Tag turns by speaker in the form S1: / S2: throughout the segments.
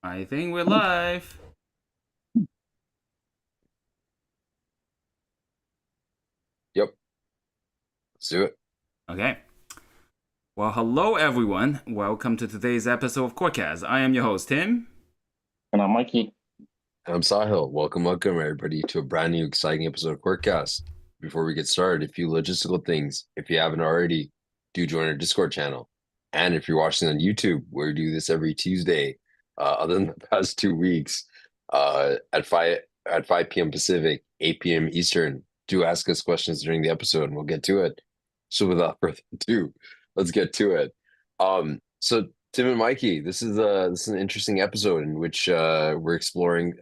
S1: I think we're live.
S2: Yep, let's do it.
S1: Okay. Well, hello everyone. Welcome to today's episode of Corecast. I am your host, Tim.
S3: And I'm Mikey.
S2: I'm Sahil. Welcome, everybody, to a brand new, exciting episode of Courtcast. Before we get started, a few logistical things. If you haven't already, do join our Discord channel. And if you're watching on YouTube, we do this every Tuesday, other than the past 2 weeks, at 5 p.m. Pacific, 8 p.m. Eastern. Do ask us questions during the episode, and we'll get to it. So without further ado, let's get to it. So Tim and Mikey, this is an interesting episode in which we're exploring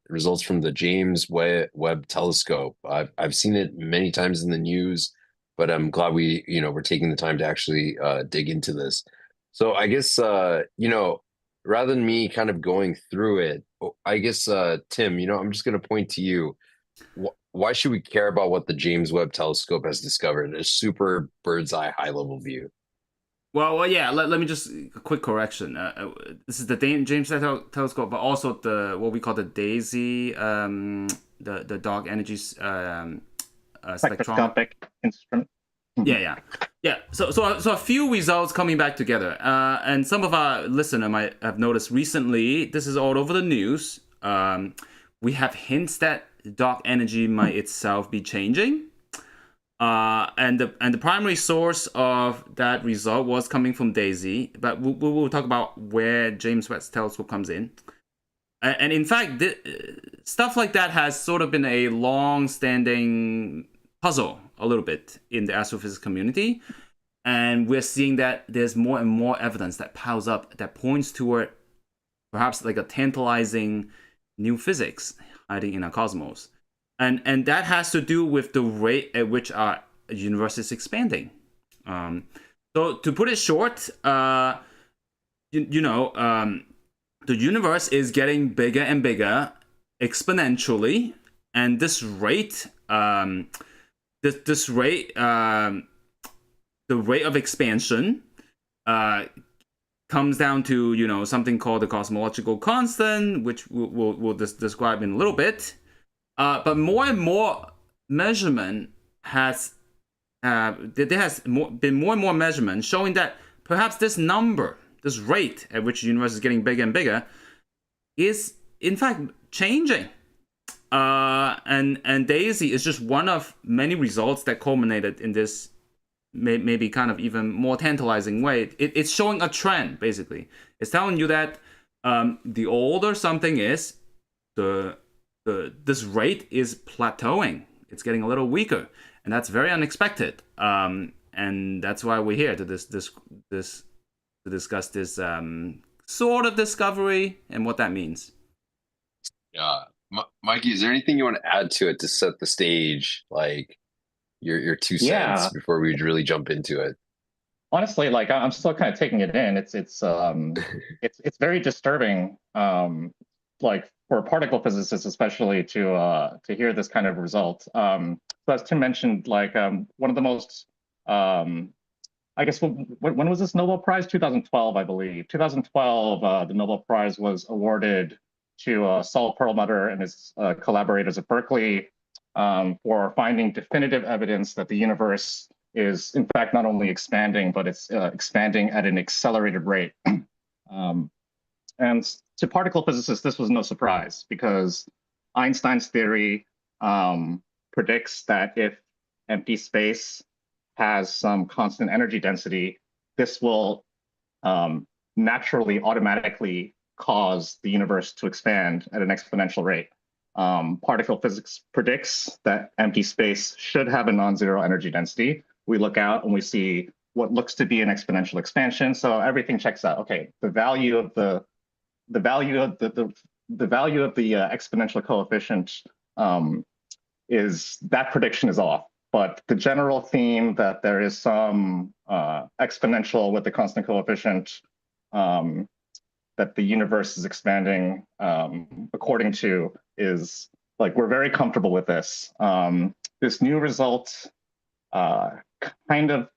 S2: results from the James Webb Telescope. I've seen it many times in the news, but I'm glad we're taking the time to actually dig into this. So I guess rather than me kind of going through it, I guess Tim, I'm just going to point to you. Why should we care about what the James Webb Telescope has discovered? A super bird's eye high level view.
S1: Yeah. Let me just a quick correction. This is the James Webb Telescope, but also the what we call the DESI, the dark energy spectrum.
S3: Spectroscopic instrument.
S1: Yeah, yeah, yeah. So a few results coming back together, and some of our listener might have noticed recently. This is all over the news. We have hints that dark energy might itself be changing. And the primary source of that result was coming from DESI, but we'll talk about where James Webb Telescope comes in. And in fact, stuff like that has sort of been a long-standing puzzle a little bit in the astrophysics community, and we're seeing that there's more and more evidence that piles up that points toward perhaps like a tantalizing new physics hiding in our cosmos. And that has to do with the rate at which our universe is expanding. So to put it short, the universe is getting bigger and bigger exponentially, and this rate, this rate, the rate of expansion, comes down to something called the cosmological constant, which we'll describe in a little bit. But more and more measurement has there has been more and more measurement showing that perhaps this number, this rate at which the universe is getting bigger and bigger, is in fact changing. And DESI is just one of many results that culminated in this maybe kind of even more tantalizing way. It's showing a trend, basically. It's telling you that the older something is, this rate is plateauing. It's getting a little weaker, and that's very unexpected. And that's why we're here to discuss this sort of discovery and what that means.
S2: Yeah. Mikey, is there anything you want to add to it to set the stage, like your two cents
S3: Yeah,
S2: before we really jump into it?
S3: honestly, like I'm still kind of taking it in. It's very disturbing, like for particle physicists especially to hear this kind of result. So as Tim mentioned, like one of the most I guess when was this Nobel Prize? 2012, I believe. 2012, the Nobel Prize was awarded to Saul Perlmutter and his collaborators at Berkeley for finding definitive evidence that the universe is, in fact, not only expanding, but it's expanding at an accelerated rate. um, and to particle physicists, this was no surprise because Einstein's theory predicts that if empty space has some constant energy density, this will naturally, automatically cause the universe to expand at an exponential rate. Particle physics predicts that empty space should have a non-zero energy density. We look out and we see what looks to be an exponential expansion. So everything checks out. Okay, the value of the value of the value of the exponential coefficient is that prediction is off. But the general theme that there is some exponential with the constant coefficient that the universe is expanding according to is like we're very comfortable with this. This new result kind of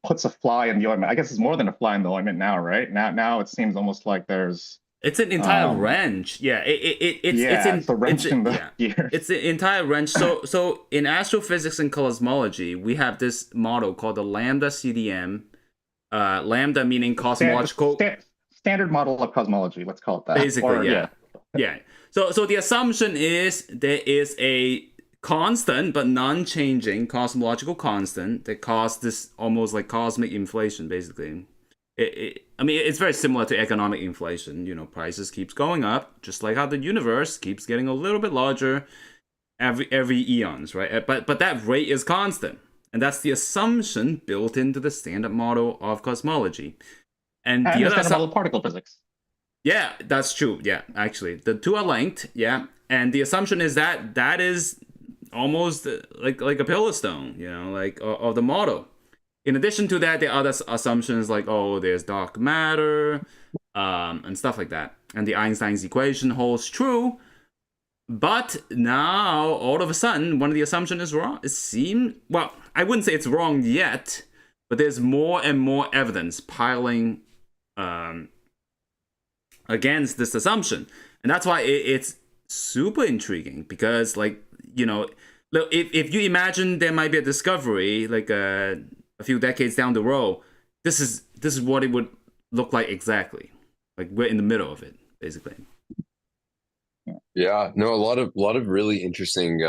S3: puts a fly in the ointment. I guess it's more than a fly in the ointment now, right? Now it seems almost like there's
S1: It's an entire range. Yeah,
S3: It's a wrench in the
S1: yeah.
S3: gears.
S1: It's the entire range. So in astrophysics and cosmology, we have this model called the lambda CDM. Lambda meaning cosmological.
S3: Standard model of cosmology. Let's call it that.
S1: Basically,
S3: Or
S1: yeah, yeah. So the assumption is there is a constant but non-changing cosmological constant that caused this almost like cosmic inflation, basically. I mean, it's very similar to economic inflation. You know, prices keeps going up, just like how the universe keeps getting a little bit larger every eons, right? But that rate is constant, and that's the assumption built into the standard model of cosmology. And the
S3: the
S1: other
S3: standard model of particle physics.
S1: yeah, that's true. Yeah, actually, the two are linked. Yeah, and the assumption is that that is almost like a pillar stone, you know, like of the model. In addition to that, there are other assumptions like, oh, there's dark matter, and stuff like that. And the Einstein's equation holds true. But now, all of a sudden, one of the assumptions is wrong. Well, I wouldn't say it's wrong yet, but there's more and more evidence piling against this assumption. And that's why it's super intriguing because, like, you know, if you imagine there might be a discovery, like a few decades down the road, this is what it would look like exactly. Like we're in the middle of it, basically.
S2: Yeah, no, a lot of really interesting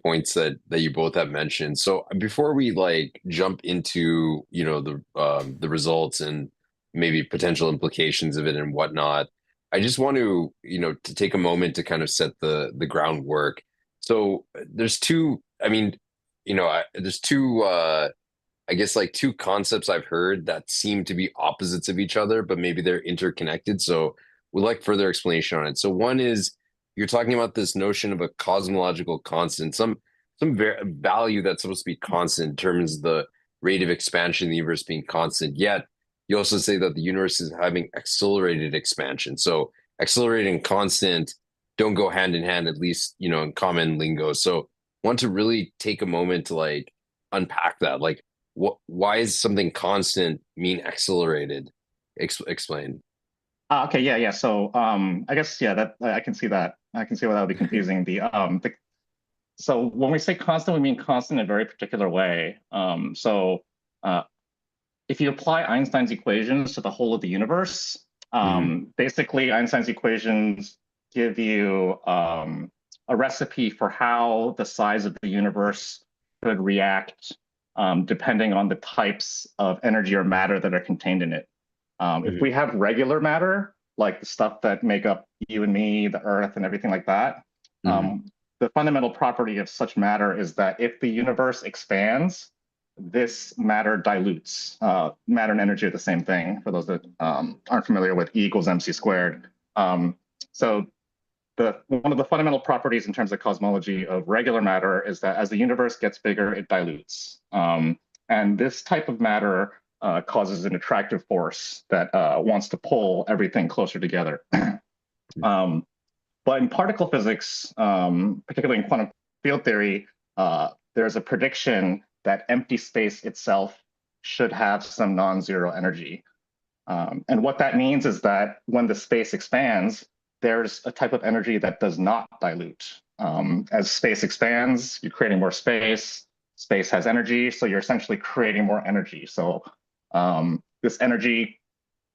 S2: points that you both have mentioned. So before we like jump into, you know, the results and maybe potential implications of it and whatnot, I just want to, you know, to take a moment to kind of set the groundwork. So there's two, I mean, you know, there's two I guess like two concepts I've heard that seem to be opposites of each other, but maybe they're interconnected. So we'd like further explanation on it. So one is you're talking about this notion of a cosmological constant, some value that's supposed to be constant in terms of the rate of expansion of the universe being constant. Yet you also say that the universe is having accelerated expansion. So accelerating and constant don't go hand in hand, at least, you know, in common lingo. So want to really take a moment to like unpack that. Like why is something constant mean accelerated? Explain.
S3: Okay, yeah. So I guess that I can see that. I can see why that would be confusing. So when we say constant, we mean constant in a very particular way. Uh, if you apply Einstein's equations to the whole of the universe, basically Einstein's equations give you a recipe for how the size of the universe could react depending on the types of energy or matter that are contained in it. If we have regular matter, like the stuff that make up you and me, the Earth, and everything like that, the fundamental property of such matter is that if the universe expands, this matter dilutes. Matter and energy are the same thing, for those that aren't familiar with E equals mc squared. So one of the fundamental properties in terms of cosmology of regular matter is that as the universe gets bigger, it dilutes. And this type of matter causes an attractive force that wants to pull everything closer together. But in particle physics, particularly in quantum field theory, there's a prediction that empty space itself should have some non-zero energy. And what that means is that when the space expands, there's a type of energy that does not dilute. As space expands, you're creating more space. Space has energy, so you're essentially creating more energy. So this energy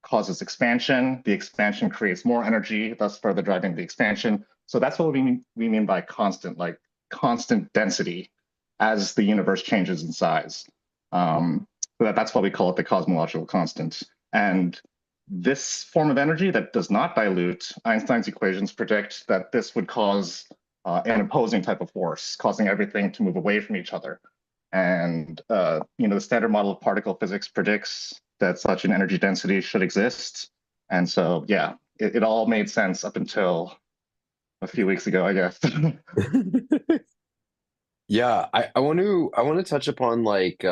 S3: causes expansion. The expansion creates more energy, thus further driving the expansion. So that's what we mean by constant, like constant density as the universe changes in size. That's why we call it the cosmological constant. And this form of energy that does not dilute, Einstein's equations predict that this would cause an opposing type of force, causing everything to move away from each other. And the standard model of particle physics predicts that such an energy density should exist. And so, yeah, it all made sense up until a few weeks ago, I guess.
S2: Yeah, I want to touch upon like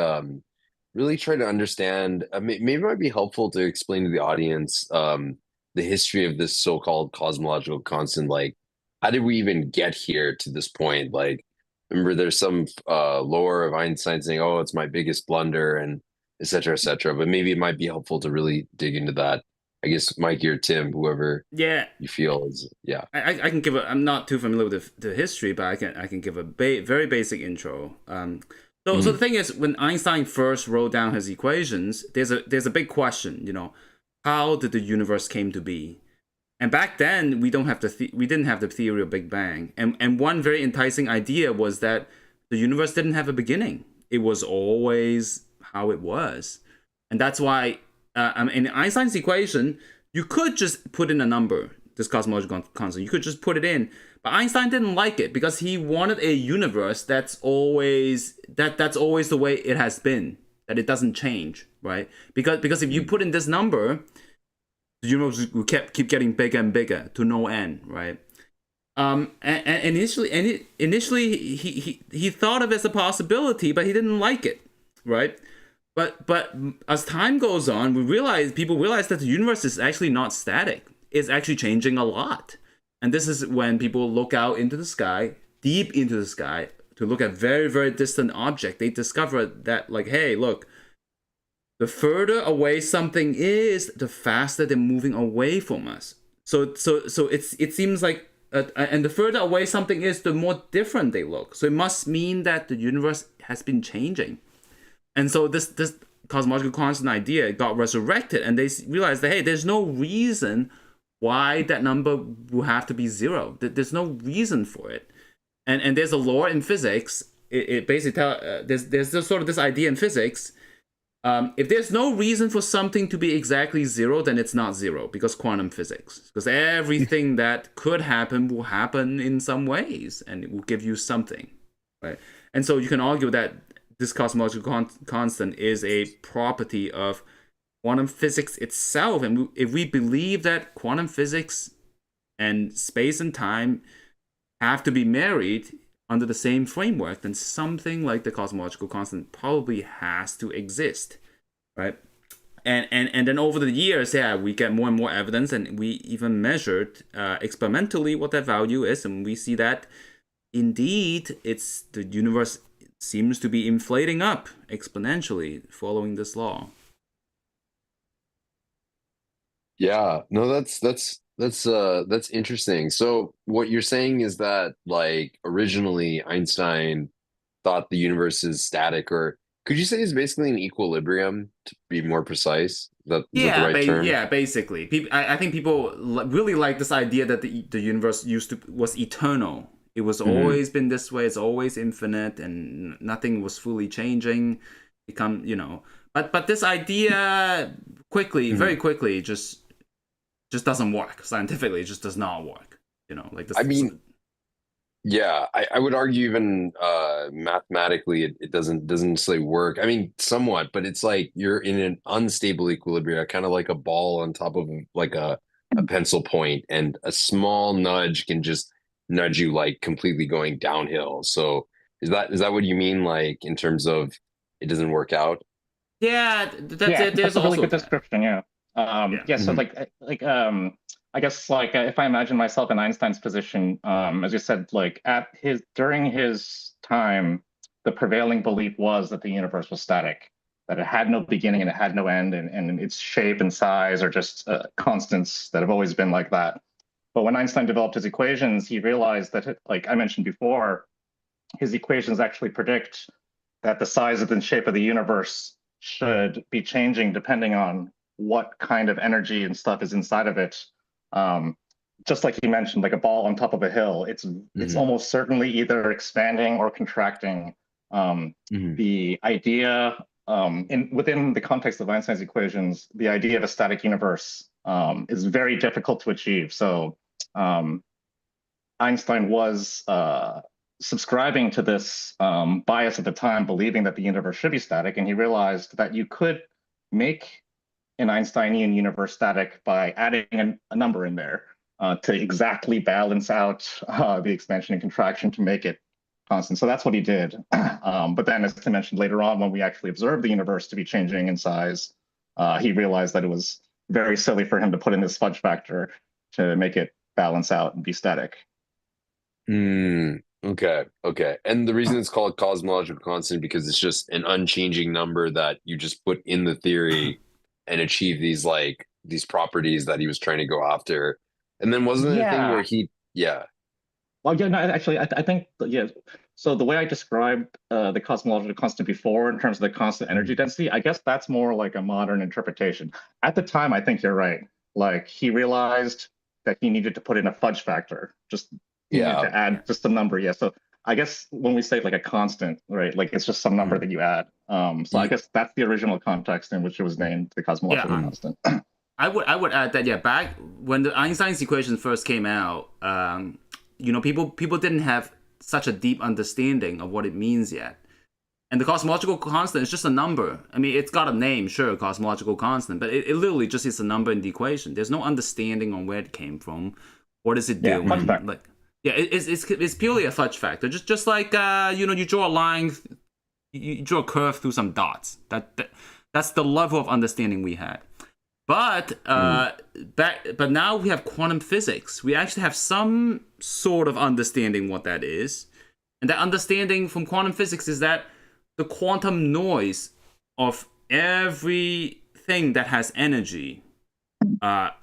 S2: really try to understand. Maybe it might be helpful to explain to the audience the history of this so-called cosmological constant. Like, how did we even get here to this point? Like, remember, there's some lore of Einstein saying, "Oh, it's my biggest blunder," and et cetera, et cetera. But maybe it might be helpful to really dig into that. I guess Mikey or Tim, whoever
S1: Yeah,
S2: you feel is, yeah.
S1: I can give a. I'm not too familiar with the history, but I can give a very basic intro. So the
S2: Mhm.
S1: thing is, when Einstein first wrote down his equations, there's a big question. How did the universe came to be? And back then, we didn't have the theory of Big Bang. And one very enticing idea was that the universe didn't have a beginning. It was always how it was, and that's why in Einstein's equation, you could just put in a number, this cosmological constant. You could just put it in, but Einstein didn't like it because he wanted a universe that's always the way it has been, that it doesn't change, right? Because if you put in this number, the universe will keep getting bigger and bigger to no end, right? And initially he thought of it as a possibility, but he didn't like it, right? But as time goes on, people realize that the universe is actually not static. It's actually changing a lot. And this is when people look out into the sky, deep into the sky, to look at very, very distant object. They discover that, like, hey, look, the further away something is, the faster they're moving away from us. So it seems like, and the further away something is, the more different they look. So it must mean that the universe has been changing. And so this cosmological constant idea got resurrected, and they realized that, hey, there's no reason why that number will have to be zero. There's no reason for it. And there's a law in physics. It basically there's this sort of this idea in physics. If there's no reason for something to be exactly zero, then it's not zero, because quantum physics. Because everything that could happen will happen in some ways, and it will give you something, right? And so you can argue that this cosmological constant is a property of quantum physics itself. And if we believe that quantum physics and space and time have to be married under the same framework, then something like the cosmological constant probably has to exist, right? And then over the years, yeah, we get more and more evidence, and we even measured experimentally what that value is, and we see that indeed it's the universe seems to be inflating up exponentially following this law.
S2: Yeah, no, that's interesting. So what you're saying is that, like, originally Einstein thought the universe is static, or could you say it's basically an equilibrium, to be more precise? Is that the right term?
S1: Yeah, basically. I think people really like this idea that the universe was eternal. It was
S2: Hmm.
S1: always been this way. It's always infinite, and nothing was fully changing. But this idea very
S2: Hmm.
S1: quickly, just doesn't work scientifically. It just does not work. Like
S2: I
S1: this.
S2: mean, yeah, I would argue even mathematically it doesn't necessarily work. I mean, somewhat, but it's like you're in an unstable equilibrium, kind of like a ball on top of like a pencil point, and a small nudge can just nudge you like completely going downhill. So is that what you mean, like in terms of it doesn't work out?
S1: Yeah,
S3: Yeah,
S1: there's
S3: that's a really
S1: also
S3: good
S1: that.
S3: description. Yeah.
S1: Yeah.
S3: Yeah. So
S2: Hmm.
S3: I guess if I imagine myself in Einstein's position, as you said, like during his time, the prevailing belief was that the universe was static, that it had no beginning and it had no end, and its shape and size are just constants that have always been like that. But when Einstein developed his equations, he realized that, like I mentioned before, his equations actually predict that the size and shape of the universe should be changing depending on what kind of energy and stuff is inside of it. Um, just like you mentioned, like a ball on top of a hill, it's
S2: Hmm.
S3: almost certainly either expanding or contracting. Um,
S2: Hmm.
S3: the idea within the context of Einstein's equations, the idea of a static universe is very difficult to achieve. So um, Einstein was subscribing to this bias at the time, believing that the universe should be static, and he realized that you could make an Einsteinian universe static by adding a number in there to exactly balance out the expansion and contraction to make it constant. So that's what he did. But then, as I mentioned later on, when we actually observed the universe to be changing in size, he realized that it was very silly for him to put in this fudge factor to make it balance out and be static.
S2: Mm, okay, okay. And the reason it's called cosmological constant because it's just an unchanging number that you just put in the theory and achieve these like these properties that he was trying to go after. And then wasn't there a thing where
S3: Yeah.
S2: yeah.
S3: Well, yeah, no, actually, I think, yeah. So the way I described the cosmological constant before, in terms of the constant energy density, I guess that's more like a modern interpretation. At the time, I think you're right. Like he realized that he needed to put in a fudge factor. Just he needed
S2: Yeah.
S3: to add just a number. Yeah. So I guess when we say like a constant, right? Like it's just some number that you add. So I guess that's the original context in which it was named the cosmological
S1: Yeah,
S3: constant.
S1: I would add that, yeah, back when the Einstein's equation first came out, people didn't have such a deep understanding of what it means yet. And the cosmological constant is just a number. I mean, it's got a name, sure, cosmological constant, but it literally just is a number in the equation. There's no understanding on where it came from. What does it do?
S3: Yeah, fudge factor.
S1: Like, yeah, it's purely a fudge factor. Just like you draw a line, you draw a curve through some dots. That's the level of understanding we had. But but now we have quantum physics. We actually have some sort of understanding what that is, and that understanding from quantum physics is that the quantum noise of everything that has energy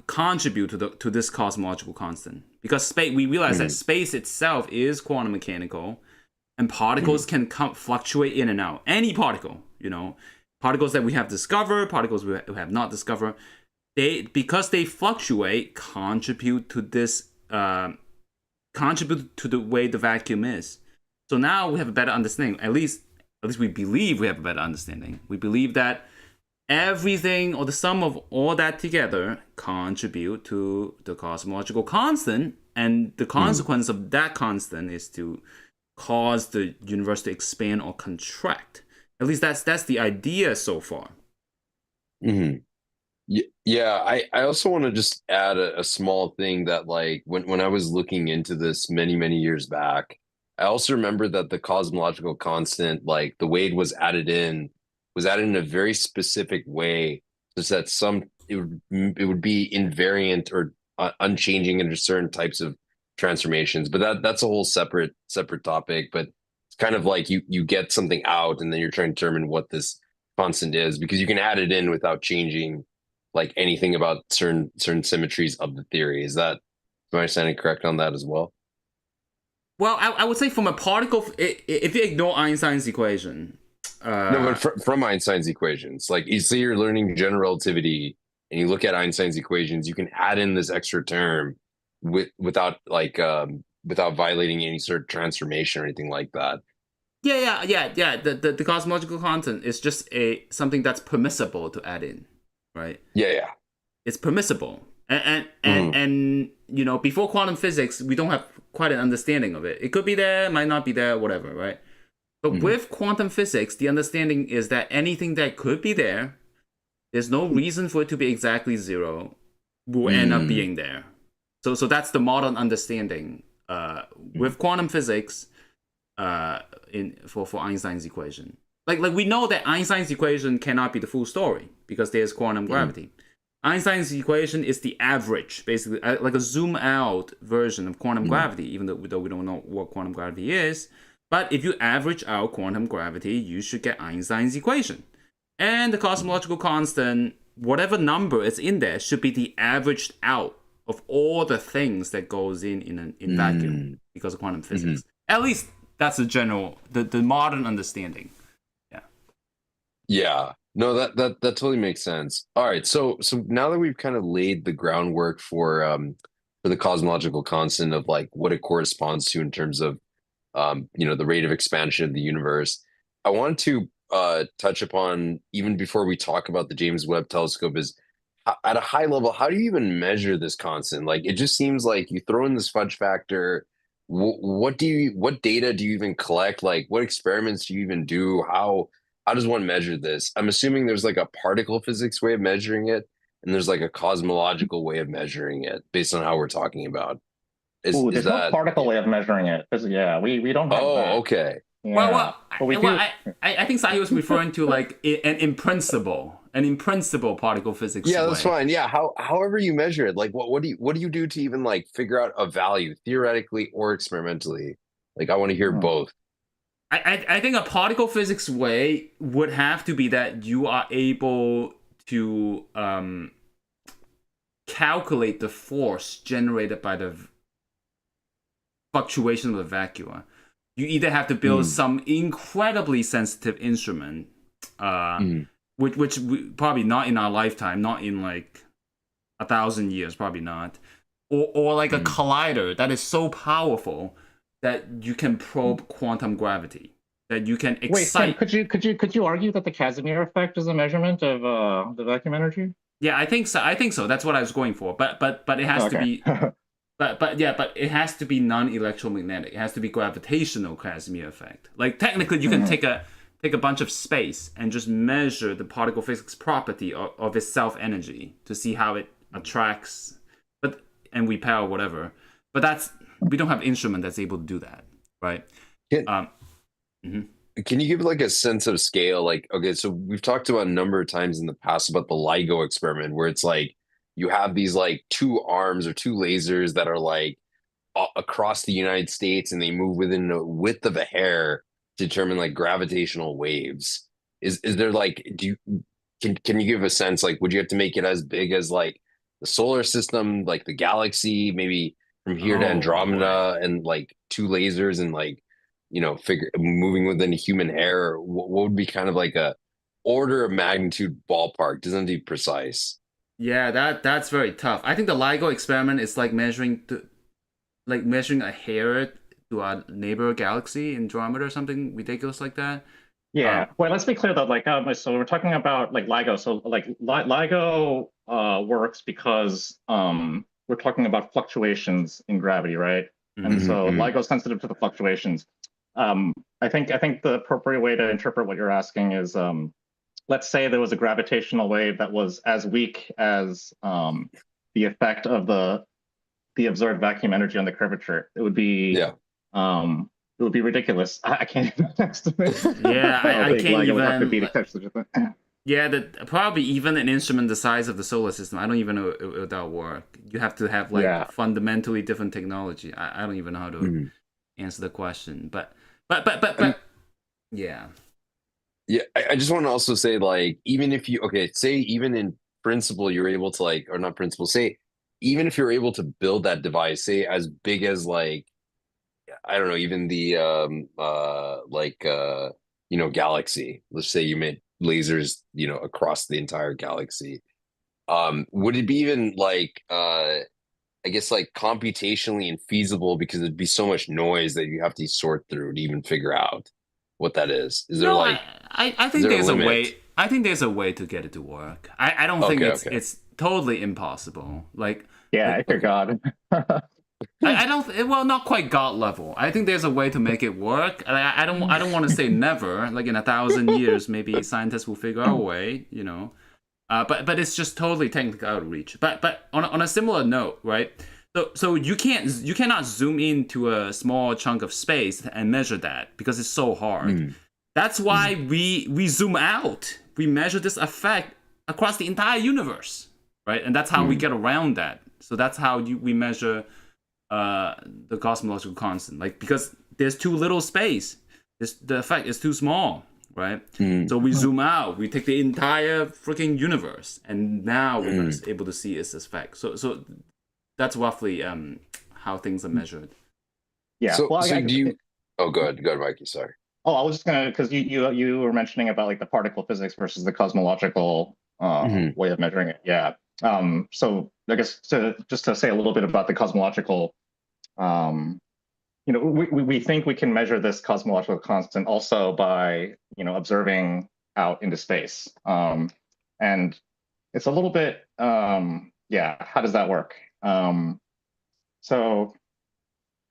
S1: contribute to this cosmological constant. Because space, we realize that space itself is quantum mechanical, and particles can fluctuate in and out. Any particle, particles that we have discovered, particles we have not discovered, because they fluctuate, contribute to this, contribute to the way the vacuum is. So now we have a better understanding. At least we believe we have a better understanding. We believe that everything, or the sum of all that together, contribute to the cosmological constant, and the consequence of that constant is to cause the universe to expand or contract. At least that's the idea so far.
S2: Yeah, I also want to just add a small thing that, like, when I was looking into this many years back, I also remember that the cosmological constant, like the way it was added in a very specific way, such that it would be invariant or unchanging under certain types of transformations. But that's a whole separate topic. But it's kind of like you get something out, and then you're trying to determine what this constant is, because you can add it in without changing like anything about certain symmetries of the theory. Is that, am I understanding correct on that as well?
S1: Well, I would say from a particle, if you ignore Einstein's equation.
S2: No, but from Einstein's equations, like you say you're learning general relativity and you look at Einstein's equations, you can add in this extra term without violating any sort of transformation or anything like that.
S1: Yeah. The cosmological constant is just something that's permissible to add in, right?
S2: Yeah.
S1: It's permissible, and before quantum physics, we don't have quite an understanding of it. It could be there, might not be there, whatever, right? But with quantum physics, the understanding is that anything that could be there, there's no reason for it to be exactly zero, will end up being there. So that's the modern understanding with quantum physics for Einstein's equation. Like we know that Einstein's equation cannot be the full story because there's quantum gravity. Einstein's equation is the average, basically, like a zoom out version of quantum gravity, even though we don't know what quantum gravity is. But if you average out quantum gravity, you should get Einstein's equation. And the cosmological constant, whatever number is in there, should be the averaged out of all the things that goes in vacuum because of quantum physics. At least that's the modern understanding.
S2: Yeah. No, that totally makes sense. All right. So now that we've kind of laid the groundwork for the cosmological constant of like what it corresponds to in terms of the rate of expansion of the universe, I want to touch upon, even before we talk about the James Webb Telescope, is at a high level, how do you even measure this constant? Like, it just seems like you throw in this fudge factor. What data do you even collect? Like, what experiments do you even do? How does one measure this? I'm assuming there's like a particle physics way of measuring it, and there's like a cosmological way of measuring it based on how we're talking about.
S3: There's no particle way of measuring it. We don't have that.
S2: Okay.
S1: Yeah.
S3: Well,
S1: I think Sahi was referring to like an in principle particle physics.
S2: Yeah, that's fine. Yeah, however you measure it, like what do you do to even like figure out a value theoretically or experimentally? Like, I want to hear both.
S1: I think a particle physics way would have to be that you are able to calculate the force generated by the fluctuation of the vacuum, you either have to build some incredibly sensitive instrument, which probably not in our lifetime, not in like 1,000 years, probably not, or like a collider that is so powerful that you can probe quantum gravity, that you can excite.
S3: Wait, Tim, could you argue that the Casimir effect is a measurement of the vacuum energy?
S1: Yeah, I think so. That's what I was going for. But it has to be. But it has to be non-electromagnetic. It has to be gravitational Casimir effect. Like technically, you can take a bunch of space and just measure the particle physics property of its self energy to see how it attracts, and repel whatever. But we don't have instrument that's able to do that, right?
S2: Can you give like a sense of scale? Like, okay, so we've talked about a number of times in the past about the LIGO experiment, where it's like you have these like two arms or two lasers that are like across the United States, and they move within the width of a hair to determine like gravitational waves. Is there like, can you give a sense, like, would you have to make it as big as like the solar system, like the galaxy, maybe from here to Andromeda, and like two lasers and like, figure moving within a human hair? What would be kind of like a order of magnitude ballpark? Doesn't be precise.
S1: Yeah, that's very tough. I think the LIGO experiment is like measuring a hair to our neighbor galaxy, Andromeda, or something ridiculous like that.
S3: Yeah. Well, let's be clear though. Like, so we're talking about like LIGO. So like LIGO works because we're talking about fluctuations in gravity, right? And so LIGO is sensitive to the fluctuations. I think the appropriate way to interpret what you're asking is, let's say there was a gravitational wave that was as weak as the effect of the observed vacuum energy on the curvature. It would be ridiculous. I can't even estimate.
S1: Yeah, I can't even.
S3: Would have to be to catch such a thing.
S1: Yeah, probably even an instrument the size of the solar system, I don't even know if that'll work. You have to have like fundamentally different technology. I don't even know how to answer the question, but yeah.
S2: Yeah, I just want to also say, like, even if you, say even in principle you're able to like, or not principle, say even if you're able to build that device, say as big as like, I don't know, even the galaxy. Let's say you made lasers, across the entire galaxy. Would it be even like I guess like computationally infeasible, because it'd be so much noise that you have to sort through to even figure out what that is? Is there
S1: No,
S2: like
S1: I think there's a way. I think there's a way to get it to work. I don't think it's totally impossible. Like,
S3: yeah, if you're God.
S1: I don't. Well, not quite God level. I think there's a way to make it work. I don't want to say never. Like in 1,000 years, maybe scientists will figure out a way. But it's just totally technical outreach. But on a similar note, right? So you cannot zoom into a small chunk of space and measure that because it's so hard. That's why we zoom out. We measure this effect across the entire universe, right? And that's how we get around that. So that's how we measure the cosmological constant. Like, because there's too little space, the effect is too small, right? So we zoom out. We take the entire freaking universe, and now we're able to see its effect. So that's roughly how things are measured.
S3: Yeah.
S2: So do you? Oh, go ahead, Mikey. Sorry.
S3: Oh, I was just gonna, because you were mentioning about like the particle physics versus the cosmological way of measuring it. Yeah. So I guess just to say a little bit about the cosmological, we think we can measure this cosmological constant also by observing out into space, and it's a little bit how does that work? So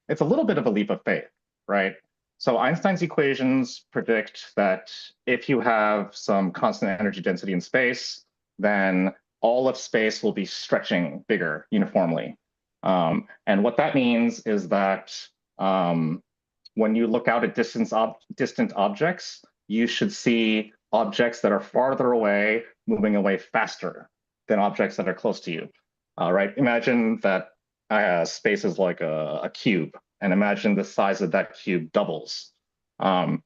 S3: it's a little bit of a leap of faith, right? So Einstein's equations predict that if you have some constant energy density in space, then all of space will be stretching bigger uniformly. And what that means is that when you look out at distant objects, you should see objects that are farther away moving away faster than objects that are close to you. Right? Imagine that space is like a cube, and imagine the size of that cube doubles. An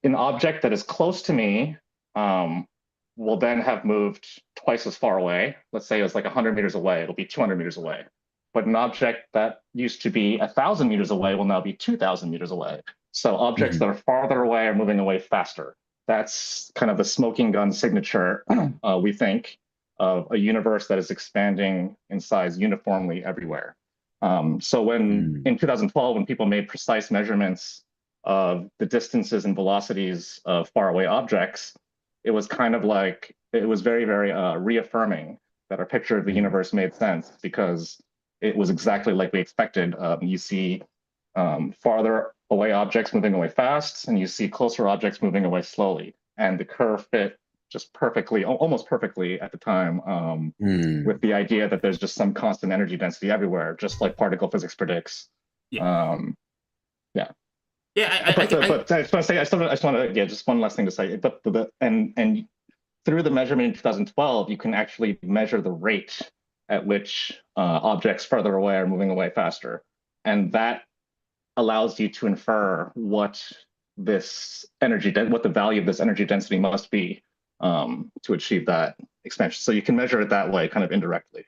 S3: object that is close to me will then have moved twice as far away. Let's say it was like 100 meters away, it'll be 200 meters away. But an object that used to be 1,000 meters away will now be 2,000 meters away. So objects that are farther away are moving away faster. That's kind of the smoking gun signature, we think, of a universe that is expanding in size uniformly everywhere. So when in 2012, when people made precise measurements of the distances and velocities of faraway objects, it was kind of like, it was very, very reaffirming that our picture of the universe made sense, because it was exactly like we expected. You see farther away objects moving away fast, and you see closer objects moving away slowly. And the curve fit just perfectly, almost perfectly at the time, with the idea that there's just some constant energy density everywhere, just like particle physics predicts.
S1: Yeah.
S3: Yeah.
S1: Yeah,
S3: But I just want to say, I just want to, yeah, just one last thing to say. But and through the measurement in 2012, you can actually measure the rate at which objects further away are moving away faster, and that allows you to infer what this energy, what the value of this energy density must be to achieve that expansion. So you can measure it that way, kind of indirectly.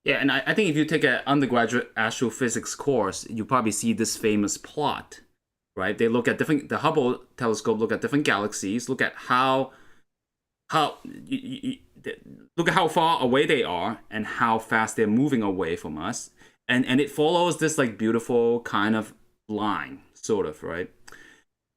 S1: Yeah, and I think if you take an undergraduate astrophysics course, you probably see this famous plot, right? They look at the Hubble telescope look at different galaxies, look at how look at how far away they are and how fast they're moving away from us, and it follows this like beautiful kind of line, sort of, right?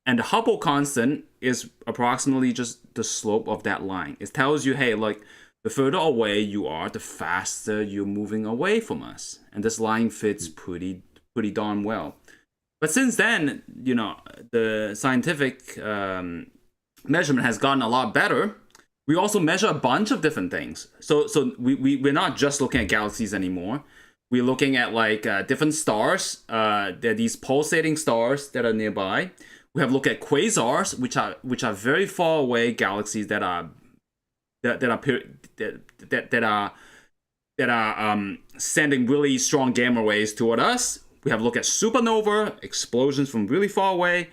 S1: And the Hubble constant is approximately just the slope of that line. It tells you, hey, like, the further away you are, the faster you're moving away from us. And this line fits pretty darn well. But since then, you know, the scientific measurement has gotten a lot better. We also measure a bunch of different things. So we're not just looking at galaxies anymore. We're looking at like different stars. There are these pulsating stars that are nearby. We have looked at quasars, which are very far away galaxies that are sending really strong gamma rays toward us. We have looked at supernova, explosions from really far away,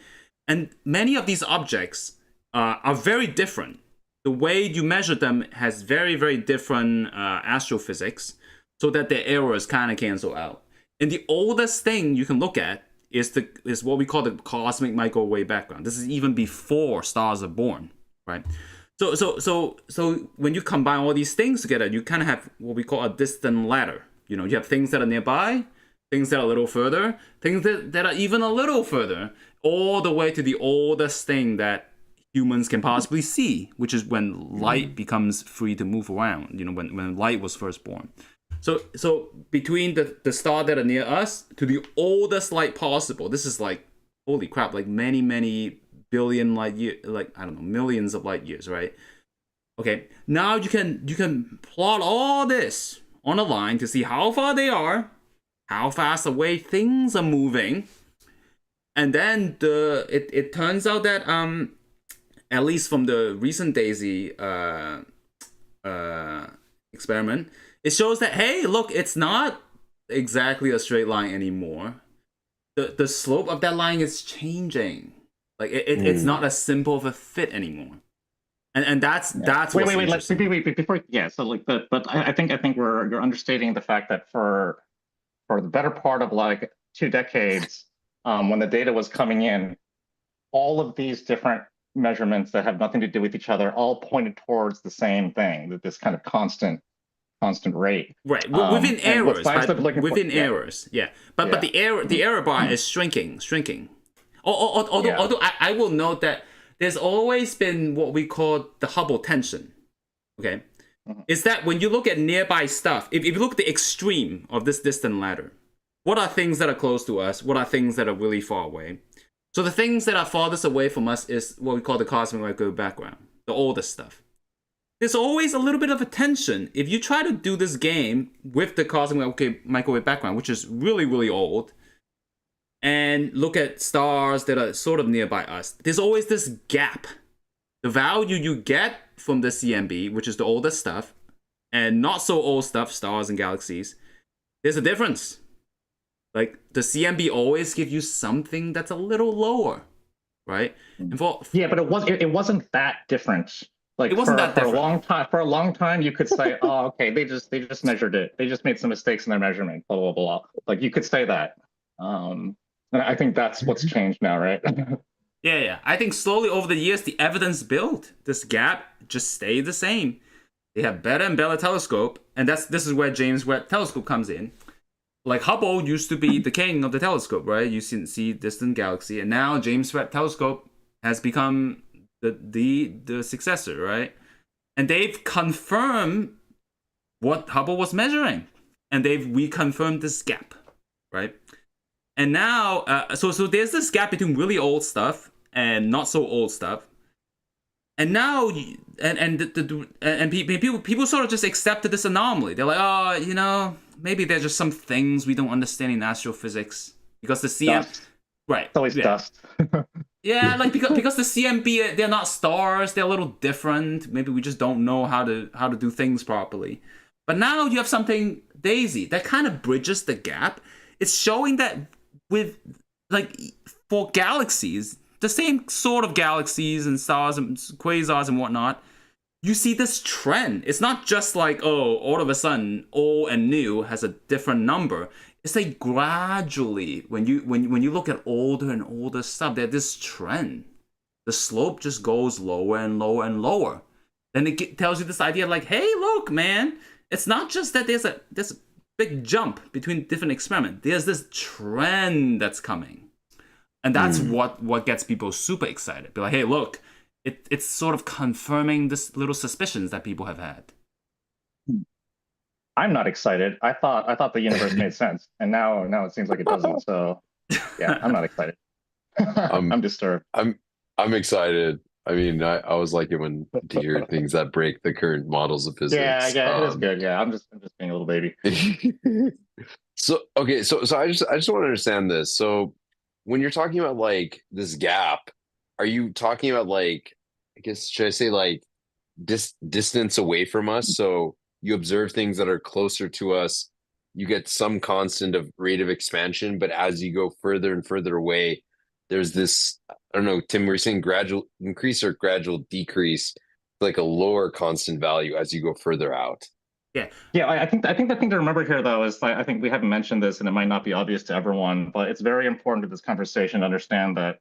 S1: and many of these objects are very different. The way you measure them has very, very different astrophysics, so that the errors kind of cancel out. And the oldest thing you can look at is what we call the cosmic microwave background. This is even before stars are born, right? So when you combine all these things together, you kind of have what we call a distant ladder. You know, you have things that are nearby, things that are a little further, things that are even a little further, all the way to the oldest thing that humans can possibly see, which is when light becomes free to move around, you know, when light was first born. So between the star that are near us to the oldest light possible, this is like, holy crap, like many billion light years, like, I don't know, millions of light years, right? Okay, now you can plot all this on a line to see how far they are, how fast away things are moving, and then it turns out that at least from the recent DESI experiment, it shows that, hey, look, it's not exactly a straight line anymore. The slope of that line is changing. Like it's not as simple of a fit anymore. And that's
S3: wait. Let's wait before. Yeah. So like but I think you're understating the fact that for the better part of like 2 decades, when the data was coming in, all of these different measurements that have nothing to do with each other all pointed towards the same thing, that this kind of constant rate,
S1: right? Within errors, errors, yeah. But the error bar is shrinking. Although I will note that there's always been what we call the Hubble tension. Okay, is that when you look at nearby stuff, if you look at the extreme of this distant ladder, what are things that are close to us? What are things that are really far away? So the things that are farthest away from us is what we call the cosmic microwave background, the oldest stuff. There's always a little bit of a tension. If you try to do this game with the cosmic microwave background, which is really, really old, and look at stars that are sort of nearby us, there's always this gap. The value you get from the CMB, which is the oldest stuff, and not so old stuff, stars and galaxies, there's a difference. Like, the CMB always gives you something that's a little lower, right? And
S3: but it wasn't that different Like
S1: It wasn't that
S3: for a
S1: different.
S3: long time, you could say, oh, okay, they just measured it. They just made some mistakes in their measurement. Blah blah blah. Like you could say that. And I think that's what's changed now, right?
S1: Yeah. I think slowly over the years, the evidence built. This gap just stayed the same. They have better and better telescope, and this is where James Webb Telescope comes in. Like Hubble used to be the king of the telescope, right? You see distant galaxy, and now James Webb Telescope has become the successor, right? And they've confirmed what Hubble was measuring, and they've reconfirmed this gap, right? And now, so there's this gap between really old stuff and not so old stuff. And now, and people sort of just accepted this anomaly. They're like, oh, you know, maybe there's just some things we don't understand in astrophysics because the CM,
S3: Dust.
S1: right?
S3: It's always dust.
S1: Yeah, like because the CMB, they're not stars. They're a little different. Maybe we just don't know how to do things properly. But now you have something DESI that kind of bridges the gap. It's showing that with like for galaxies, the same sort of galaxies and stars and quasars and whatnot, you see this trend. It's not just like, oh, all of a sudden old and new has a different number. It's like gradually when you look at older and older stuff, there's this trend. The slope just goes lower and lower and lower. Then it tells you this idea like, hey, look, man, it's not just that there's a big jump between different experiments. There's this trend that's coming. And that's what gets people super excited. Be like, hey, look, it's sort of confirming this little suspicions that people have had.
S3: I'm not excited. I thought the universe made sense, and now it seems like it doesn't. So yeah, I'm not excited. I'm disturbed.
S2: I'm excited. I mean, I was like it when to hear things that break the current models of physics.
S3: Yeah, it is good. Yeah, I'm just being a little baby.
S2: So okay, so I just want to understand this. So when you're talking about like this gap, are you talking about like, I guess, should I say like distance away from us? So you observe things that are closer to us, you get some constant of rate of expansion, but as you go further and further away, there's this, I don't know, Tim, we're saying gradual increase or gradual decrease, like a lower constant value as you go further out.
S3: Yeah. I think the thing to remember here, though, is I think we haven't mentioned this, and it might not be obvious to everyone, but it's very important to this conversation to understand that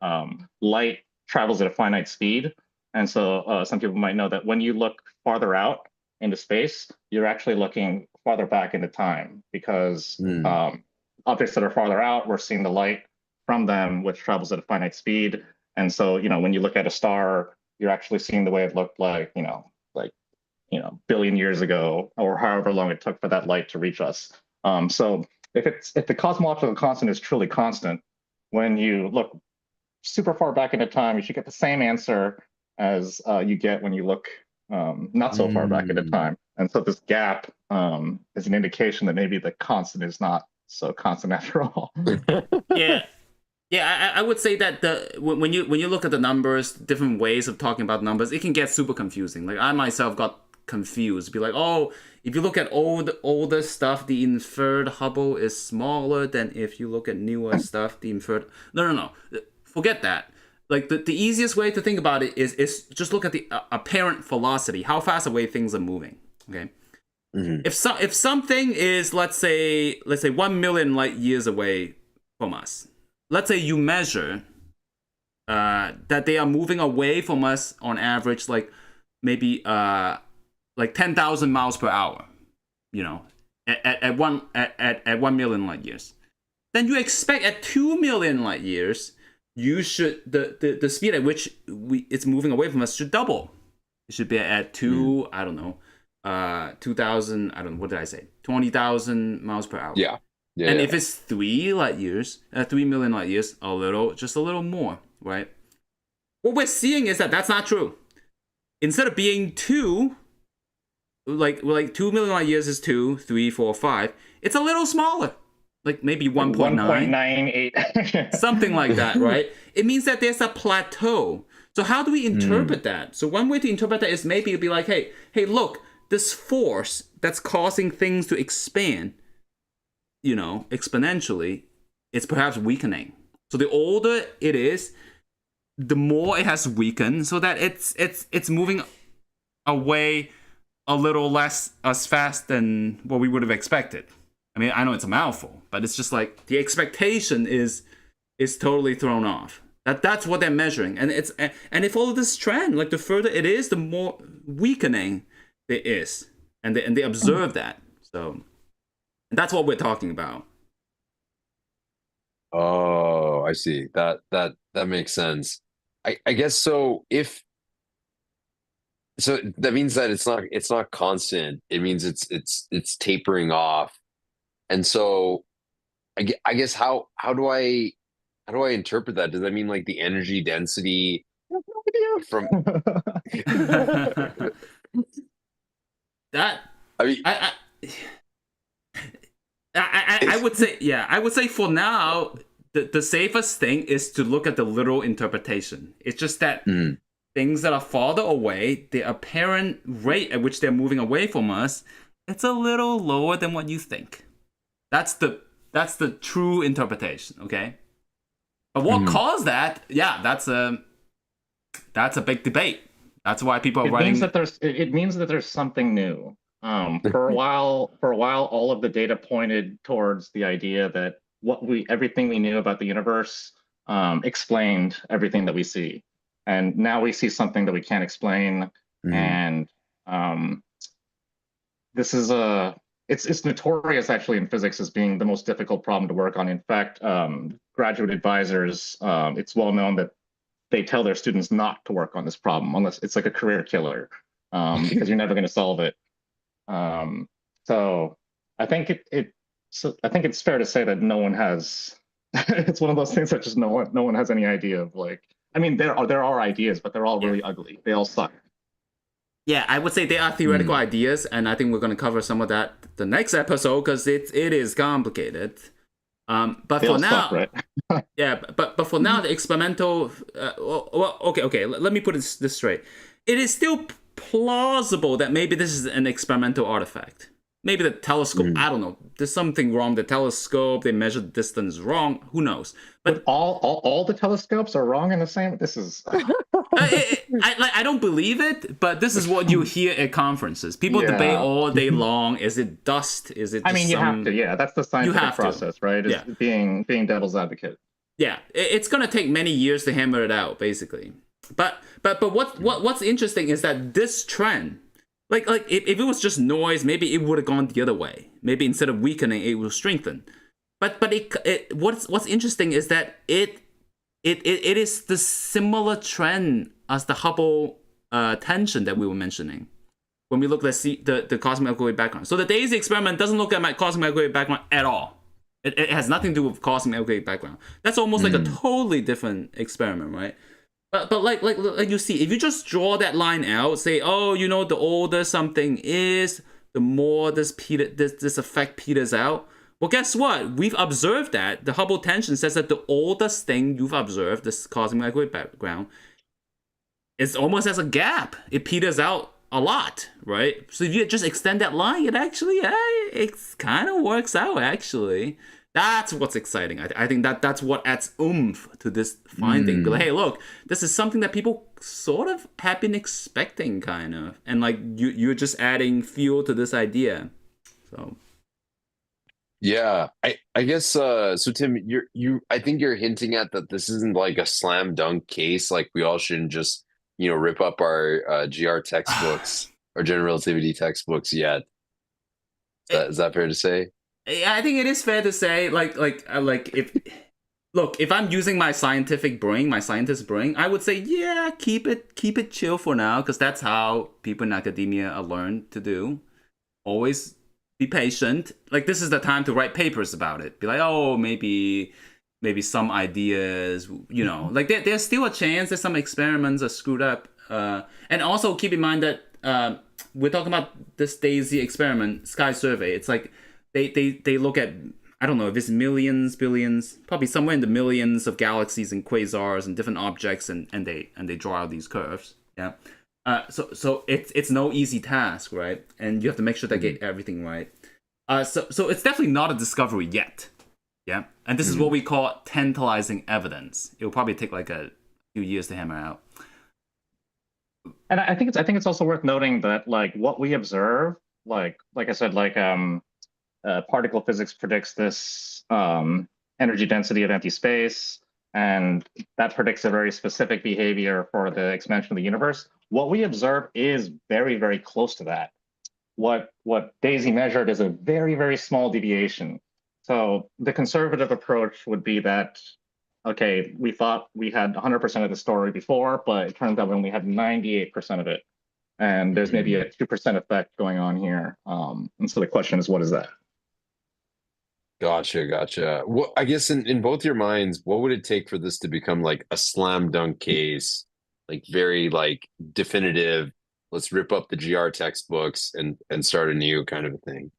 S3: light travels at a finite speed, and so some people might know that when you look farther out into space, you're actually looking farther back into time because objects that are farther out, we're seeing the light from them, which travels at a finite speed, and so when you look at a star, you're actually seeing the way it looked like billion years ago, or however long it took for that light to reach us. So if the cosmological constant is truly constant, when you look super far back into time, you should get the same answer as you get when you look not so far back into time. And so this gap is an indication that maybe the constant is not so constant after all.
S1: Yeah, I would say that when you look at the numbers, different ways of talking about numbers, it can get super confusing. Like I myself got confused. Be like, oh, if you look at older stuff, the inferred Hubble is smaller than if you look at newer stuff, the inferred. No. Forget that. Like the easiest way to think about it is just look at the apparent velocity, how fast away things are moving. Okay. Mm-hmm. If something is let's say 1 million light years away from us, let's say you measure that they are moving away from us on average, like maybe like 10,000 miles per hour, at 1 million light years. Then you expect at 2 million light years, you should the speed at which it's moving away from us should double. It should be at 2,000, I don't know, what did I say? 20,000 miles per hour.
S2: Yeah.
S1: And if it's 3 million light years, just a little more, right? What we're seeing is that that's not true. Instead of being 2, like 2 million light years is 2, 3, 4, 5. It's a little smaller, like maybe 1.9,
S3: 1.98,
S1: something like that, right? It means that there's a plateau. So how do we interpret that? So one way to interpret that is maybe it'd be like, hey, look, this force that's causing things to expand, exponentially, it's perhaps weakening. So the older it is, the more it has weakened, so that it's moving away a little less as fast than what we would have expected. I mean, I know it's a mouthful, but it's just like the expectation is totally thrown off. That's what they're measuring, and they follow this trend. Like the further it is, the more weakening it is, and they observe that. So that's what we're talking about.
S2: Oh, I see. That makes sense. I guess so. So that means that it's not constant. It means it's tapering off. And so I guess how do I interpret that? Does that mean like the energy density from
S1: That
S2: I mean
S1: I would say, yeah, I would say for now the safest thing is to look at the literal interpretation. It's just that things that are farther away, the apparent rate at which they're moving away from us, it's a little lower than what you think. That's the true interpretation, okay? But what caused that? Yeah, that's a big debate. That's why people are writing.
S3: It means that there's something new. For a while, all of the data pointed towards the idea that everything we knew about the universe explained everything that we see, and now we see something that we can't explain. And this is it's notorious actually in physics as being the most difficult problem to work on. In fact, graduate advisors, it's well known that they tell their students not to work on this problem unless it's like a career killer, because you're never going to solve it. So I think I think it's fair to say that no one has. It's one of those things that just no one has any idea of. Like, I mean, there are ideas, but they're all really ugly. They all suck.
S1: Yeah, I would say they are theoretical ideas, and I think we're going to cover some of that the next episode because it is complicated. But for now,
S3: suck, right?
S1: yeah, but for now, the experimental. Okay. Let me put this straight. It is still plausible that maybe this is an experimental artifact. Maybe the telescope. I don't know. There's something wrong with the telescope. They measured the distance wrong. Who knows? But
S3: all the telescopes are wrong in the same. This is.
S1: I don't believe it, but this is what you hear at conferences. People debate all day long. Is it dust? Is it?
S3: I mean, you have to. Yeah, that's the scientific process, right? Is being devil's advocate.
S1: Yeah, it's gonna take many years to hammer it out, basically. But what's interesting is that this trend, like if it was just noise, maybe it would have gone the other way. Maybe instead of weakening, it will strengthen. But what's interesting is that it is the similar trend as the Hubble tension that we were mentioning when we look at the cosmic microwave background. So the DESI experiment doesn't look at my cosmic microwave background at all. It has nothing to do with cosmic microwave background. That's almost like a totally different experiment, right? But like you see, if you just draw that line out, say, oh, the older something is, the more this effect peters out. Well, guess what? We've observed that. The Hubble tension says that the oldest thing you've observed, this cosmic microwave background, it's almost as a gap. It peters out a lot, right? So if you just extend that line, it actually, it kind of works out, actually. That's what's exciting. I think that's what adds oomph to this finding. But hey, look, this is something that people sort of have been expecting, kind of. And like you're just adding fuel to this idea. So...
S2: Yeah, I guess so Tim, I think you're hinting at that this isn't like a slam dunk case, like we all shouldn't just, rip up our GR textbooks or general relativity textbooks yet. Is that fair to say?
S1: I think it is fair to say, like if I'm using my scientific brain, my scientist brain, I would say, yeah, keep it chill for now, because that's how people in academia are learned to do. Always be patient. Like, this is the time to write papers about it. Be like, oh, maybe some ideas, like there's still a chance that some experiments are screwed up. And also keep in mind that we're talking about this DESI experiment, Sky Survey. It's like they look at, I don't know if it's millions, billions, probably somewhere in the millions of galaxies and quasars and different objects, and they draw out these curves. Yeah. So it's no easy task, right? And you have to make sure they get everything right. So it's definitely not a discovery yet. Yeah. And this is what we call tantalizing evidence. It will probably take like a few years to hammer out.
S3: And I think it's also worth noting that like what we observe, like I said, particle physics predicts this energy density of empty space, and that predicts a very specific behavior for the expansion of the universe. What we observe is very, very close to that. What DESI measured is a very, very small deviation. So the conservative approach would be that, okay, we thought we had 100% of the story before, but it turns out we only had 98% of it. And there's maybe a 2% effect going on here. And so the question is, what is that?
S2: Gotcha. What I guess in both your minds, what would it take for this to become like a slam dunk case, like very like definitive? Let's rip up the GR textbooks and start anew kind of a thing.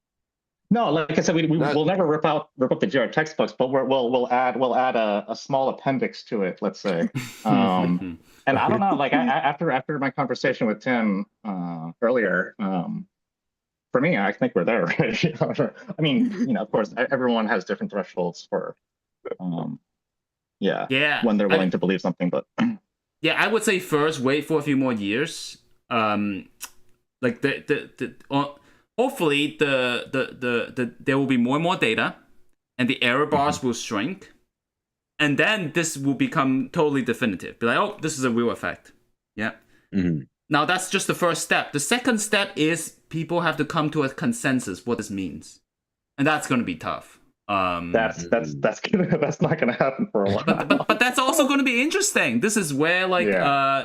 S3: No, like I said, we
S2: Not
S3: will never rip up the GR textbooks, but we'll add a small appendix to it, let's say. And I don't know, like after my conversation with Tim earlier, for me, I think we're there, right? I mean, of course, everyone has different thresholds for, yeah,
S1: Yeah,
S3: when they're willing to believe something. But
S1: yeah, I would say first wait for a few more years. Like hopefully there will be more and more data, and the error bars will shrink, and then this will become totally definitive. Be like, oh, this is a real effect. Yeah. Now that's just the first step. The second step is people have to come to a consensus what this means, and that's going to be tough.
S3: that's not gonna happen for a while.
S1: But that's also going to be interesting. This is where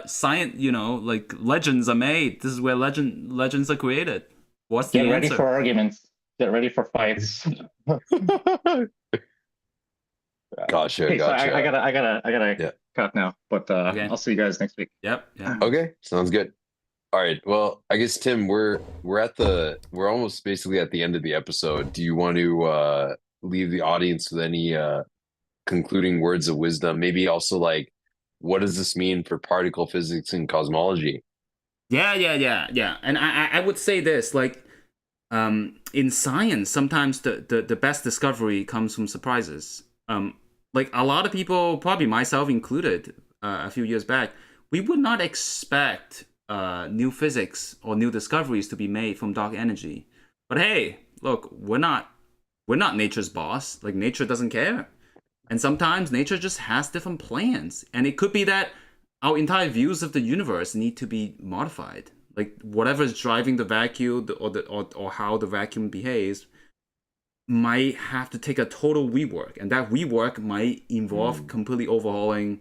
S1: science, like legends are made. This is where legends are created. What's the
S3: Get ready
S1: answer?
S3: for arguments. Get ready for fights.
S2: Gotcha.
S3: So I gotta cut now. But
S1: Okay.
S3: I'll see you guys next week.
S1: Yep.
S2: Okay, sounds good. All right. Well, I guess Tim, we're almost basically at the end of the episode. Do you want to leave the audience with any concluding words of wisdom? Maybe also like, what does this mean for particle physics and cosmology?
S1: Yeah. And I would say this, like, in science, sometimes the best discovery comes from surprises. Like a lot of people, probably myself included, a few years back, we would not expect new physics or new discoveries to be made from dark energy. But hey, look, we're not nature's boss. Like nature doesn't care. And sometimes nature just has different plans. And it could be that our entire views of the universe need to be modified. Like whatever is driving the vacuum or how the vacuum behaves might have to take a total rework. And that rework might involve completely overhauling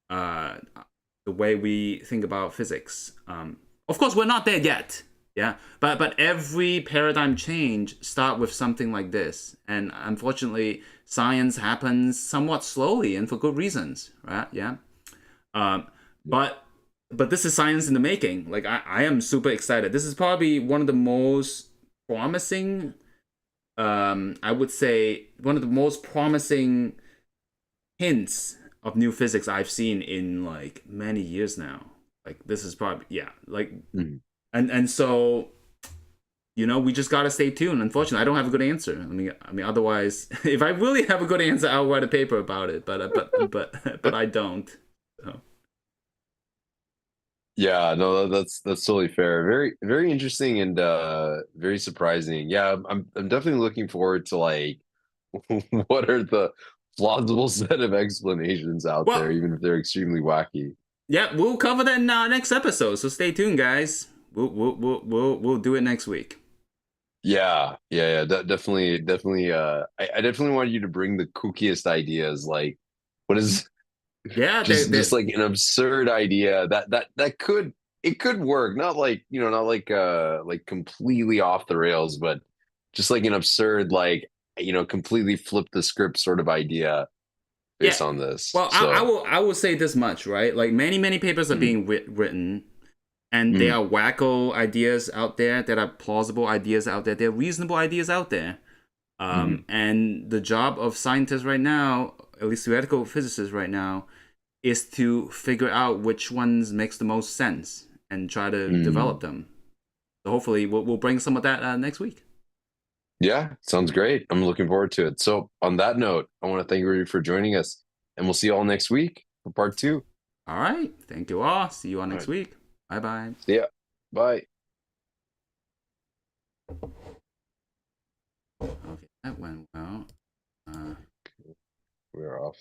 S1: the way we think about physics. Of course, we're not there yet. Yeah, but every paradigm change start with something like this, and unfortunately, science happens somewhat slowly and for good reasons, right? Yeah, but this is science in the making. Like I am super excited. This is probably one of the most promising. I would say one of the most promising hints of new physics I've seen in like many years now. Like this is probably and so we just gotta stay tuned. Unfortunately, I don't have a good answer. I mean otherwise if I really have a good answer, I'll write a paper about it, but I don't. So.
S2: Yeah, no, that's totally fair. Very, very interesting and very surprising. Yeah, I'm definitely looking forward to like what are the plausible set of explanations out there, even if they're extremely wacky.
S1: Yeah, we'll cover that in our next episode. So stay tuned, guys. We'll do it next week.
S2: Yeah. Definitely. I definitely want you to bring the kookiest ideas. Like, what is?
S1: Yeah,
S2: just like an absurd idea that could work. Not like like completely off the rails, but just like an absurd completely flip the script sort of idea based on this.
S1: Well,
S2: so.
S1: I will say this much, right? Like many papers are being written, and there are wacko ideas out there. There are plausible ideas out there. There are reasonable ideas out there. And the job of scientists right now, at least theoretical physicists right now, is to figure out which ones makes the most sense and try to develop them. So hopefully we'll bring some of that next week.
S2: Yeah, sounds great. I'm looking forward to it. So on that note, I want to thank you for joining us, and we'll see you all next week for part 2.
S1: All right. Thank you all. See you all next week. Bye-bye.
S2: See ya. Bye.
S1: Okay, that went well.
S2: We're off.